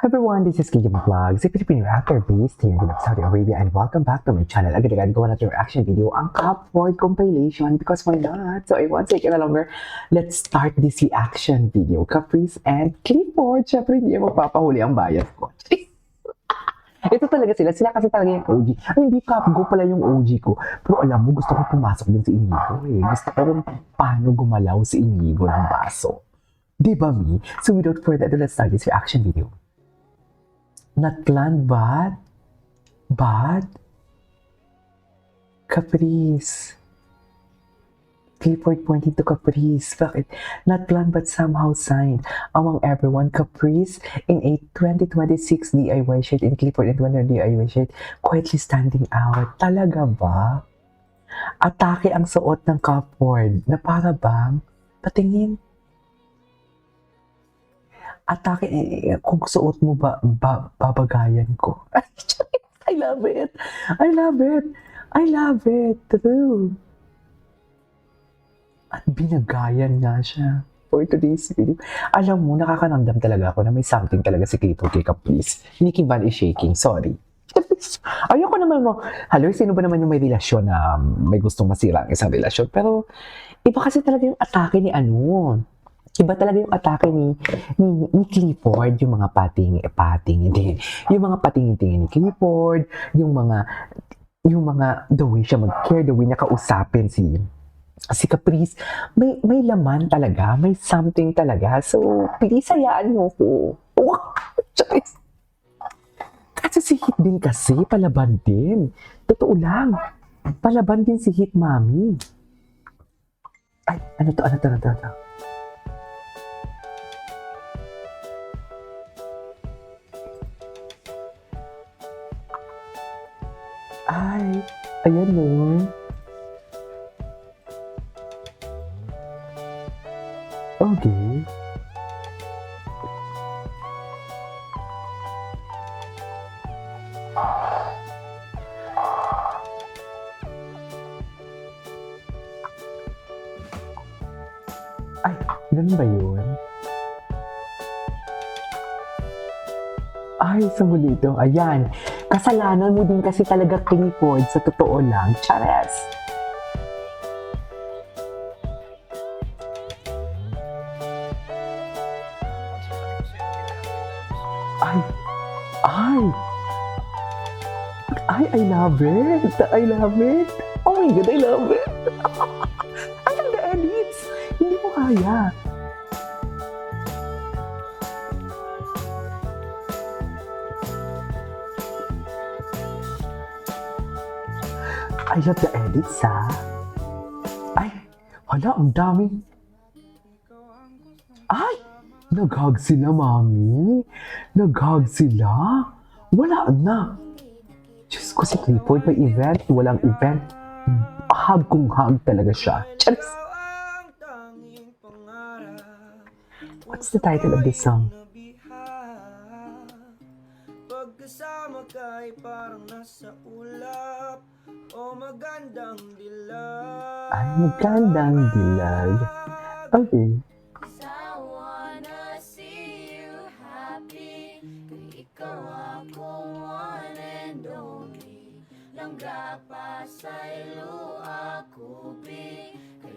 Everyone, this is Kiki Vlogs, a Filipino actor based here in Saudi Arabia, and welcome back to my channel. Agad-agad gawa natin yung reaction video, ang Cupboard compilation, because why not? So I won't take it any longer. Let's start this reaction video. Caprice and Clifford. Siyempre, hindi yung magpapahuli ang bias ko. Ito talaga sila. Sila kasi talaga yung OG. Ay, hindi Go pala yung OG ko. Pero alam mo, gusto ko pumasok din si Inigo eh. Gusto ko kung paano gumalaw si Inigo ng baso. Diba, Mi? So without further ado, let's start this reaction video. Not planned, but Caprice. Clifford pointing to Caprice. Bakit? Not planned but somehow signed among everyone. Caprice in a 2026 DIY shirt and Clifford in 2020 DIY shirt quietly standing out. Talaga ba? Atake ang suot ng Cupboard na para bang patingin. Atake, kung suot mo babagayan ko. I love it. I love it. I love it. True. At binagayan nga siya for today's video. Alam mo, nakakanamdam talaga ako na may something talaga si Clifford kay Caprice. Nicki Van is shaking. Sorry. Ayoko naman mo. Hello, sino ba naman yung may relasyon na may gustong masira ang isang relasyon? Pero, iba kasi talaga yung atake ni ano. Iba talaga yung atake ni Clifford, yung mga pating, hindi. Yung mga patingin-tingin ni Clifford, yung mga the way siya mag-care, the way niya kausapin si Caprice, may laman talaga, may something talaga. So, please hayaan mo ko. Kasi si Hit din kasi, palaban din. Totoo lang. Palaban din si Hit, mami. Ay, ano to? Ay, ayan mo. Okay. Ay, ganun ba yun? Ay, sa muli ito. Ayan. Kasalanan mo din kasi talaga, Clifford, sa totoo lang. Chares! Ay, I love it! I love it! Oh my God, I love it! Ay, ang edits! Hindi ko kaya. I love the edits, ha? Ay, hala, ang dami. Ay, nag-hug sila, mami. Nag-hug sila. Wala na. Diyos ko, si Clifford, may event, walang event. Hug kung hug talaga siya. Charis! What's the title of this song? Pagkasama ka'y parang nasa ulap o magandang dilag. Ay, magandang dilag. Okay. Pasaylo ako, kay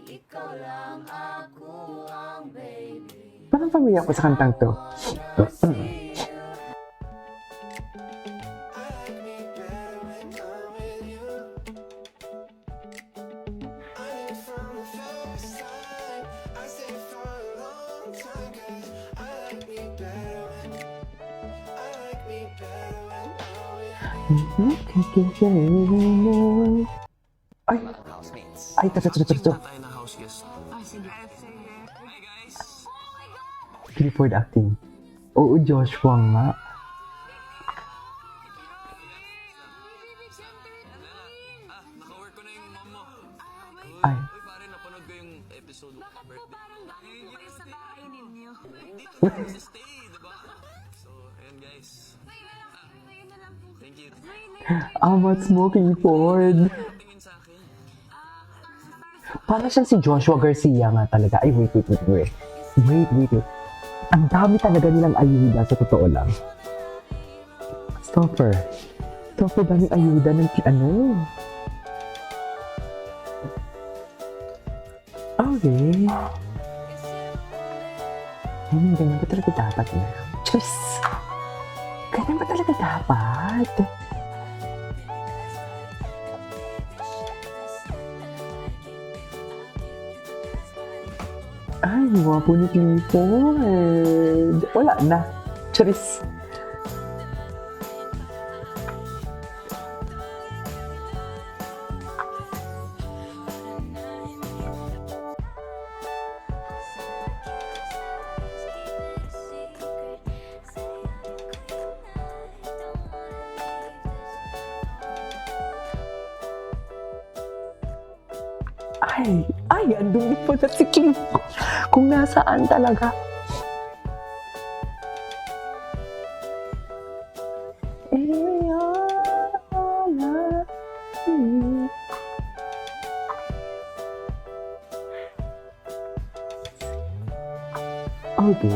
ikaw lang ako ang baby. Parang familiar ko sa kantang to. Ay, ito. Clifford acting. Oo, Joshua nga. Ay. Pare, napanood ko yung episode mo. Bakit po parang galing po kayo sa bahay ninyo? Hindi tayo sa stay, diba? So, ayan guys. Ngayon na lang po. Thank you. Amat mo, Clifford. Tingin sa akin. Para siyang si Joshua Garcia nga talaga. Ay, wait. Ang dami talaga nilang ayuda sa totoo lang. Stopper. Stopper ba yung ayuda ng ano? Okay. Ganyan ba talaga dapat na? Diyos! Ganyan ba talaga dapat? Ay, wapo ni Clifford. Wala na. Charis. Andun din pala si Clifford. Kung nasaan talaga. Okay.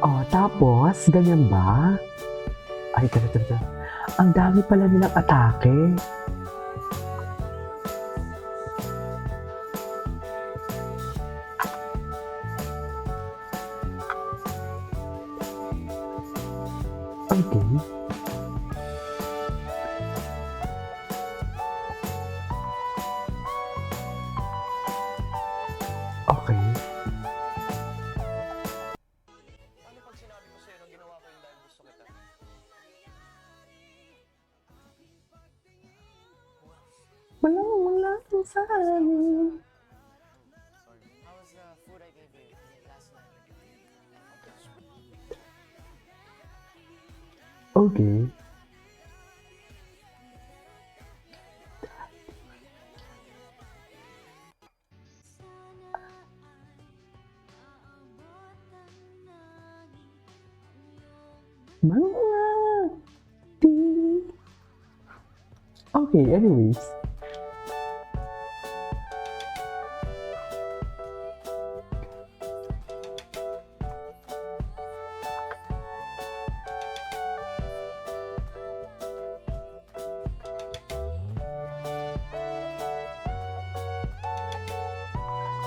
Oh, tapos, ganyan ba? Ay, tara. Ang dami pala nilang atake. Okay. Okay. Ano pag sinabi ko sa'yo nung ginawa ko yung dahil gusto kita? Wala sa amin. How was the food I gave you last night? Okay. Mga di. Okay, anyways.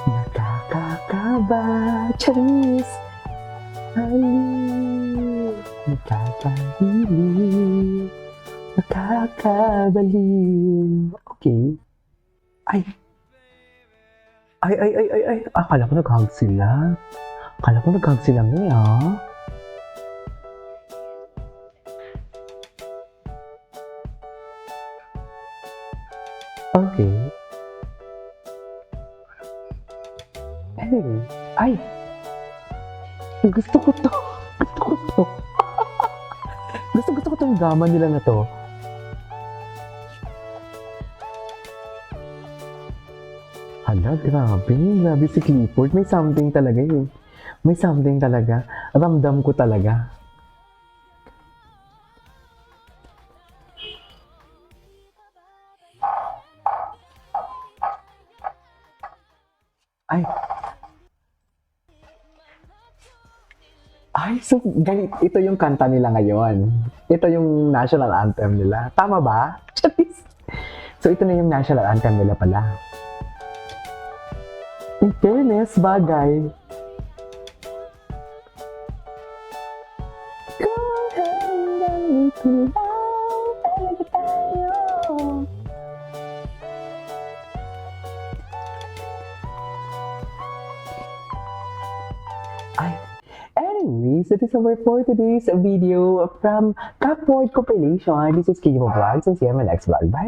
Nakakakaba, charis. Aliw, nakakahiliw, nakakabaliw. Okay. Ay. Akala ko nag-hug sila. Ngayon, ah. Okay. Anyway. Ay. Gusto ko to. Gusto ko tong drama nila na to. Hala, grabe si Clifford. May something talaga eh. May something talaga. Ramdam ko talaga. So ito yung kanta nila ngayon. Ito yung national anthem nila. Tama ba? So ito na yung national anthem nila pala. In fairness, bagay. Kung hanggang ito lang talaga tayo. Anyways, that is our for today's video from Cupboard Compilation. This is Kimo Vlogs and see you in my next vlog. Bye!